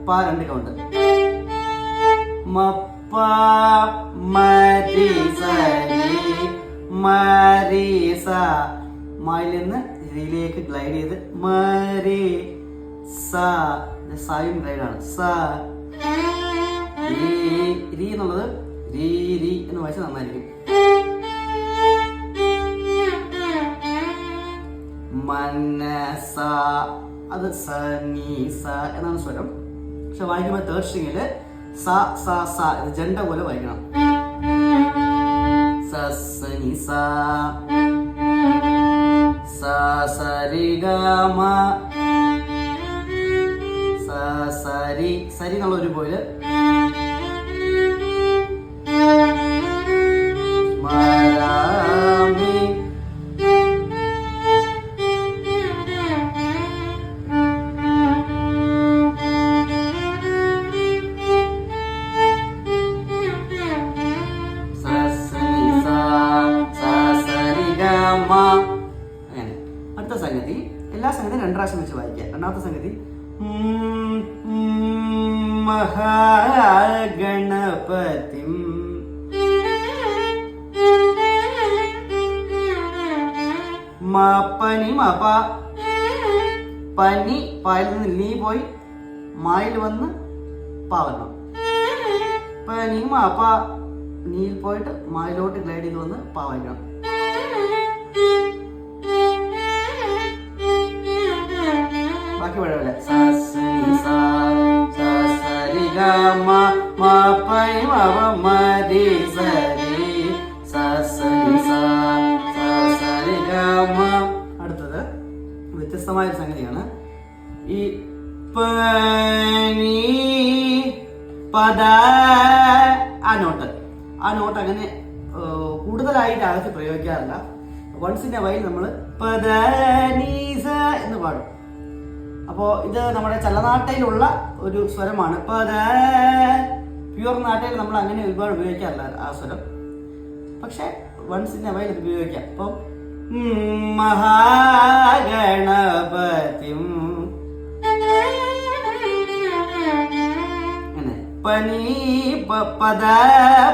പ 2 count. Mappa മരി സരി മരി സ. മയിൽ നിന്ന് ഇതിലേക്ക് ഗ്ലൈഡ് ചെയ്ത് മരി സ. സായും ഗ്ലൈഡാണ്. സ രീ എന്നുള്ളത് രീ രീ എന്ന് വായിച്ചാൽ നന്നായിരിക്കും. മനസ അത് സ നീ സ എന്നാണ് സ്വരം. പക്ഷെ വായിക്കുമ്പോൾ തേർഡ് സ്ട്രിങ്ങില് സ സ സ ഇത് ജണ്ട പോലെ വായിക്കണം. സ സ നി സ സ സരി ഗ മ. സ സരി സരി എന്നുള്ള ഒരു പോയില് സംഗതി. എല്ലാ സംഗതിയും 2 പ്രാവശ്യം വെച്ച് വായിക്കുക. രണ്ടാമത്തെ സംഗതി മഹാഗണപതി പനി മപ. പനി പായിൽ നിന്ന് നീ പോയി മായിൽ വന്ന് പാവരണം. പനി മപ നീയിൽ പോയിട്ട് മായിലോട്ട് ഗ്ലൈഡ് ചെയ്ത് വന്ന് പാവായിക്കണം. ബാക്കി പഴയല്ല. അടുത്തത് വ്യത്യസ്തമായ ഒരു സംഗതിയാണ്. ഈ പനി പദ ആ നോട്ട് അങ്ങനെ കൂടുതലായി രാഗത്തിൽ പ്രയോഗിക്കാറില്ല. വൺസ് ഇൻ എ വൈൽ നമ്മൾ പദനീസ എന്ന് പാടും. അപ്പോൾ ഇത് നമ്മുടെ ചലനാട്ടയിലുള്ള ഒരു സ്വരമാണ്. പ്യൂർ നാട്ടയിൽ നമ്മൾ അങ്ങനെ ഒരുപാട് ഉപയോഗിക്കാറില്ല ആ സ്വരം. പക്ഷെ വൺസ് ഇൻ എ വൈൽ ഉപയോഗിക്കാം. അപ്പം മഹാഗണപതി അങ്ങനെ പനി പദ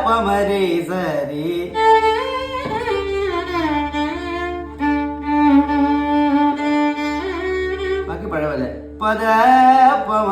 പമരേ സരി. ബാക്കി പഴവല്ലേ പദ പമ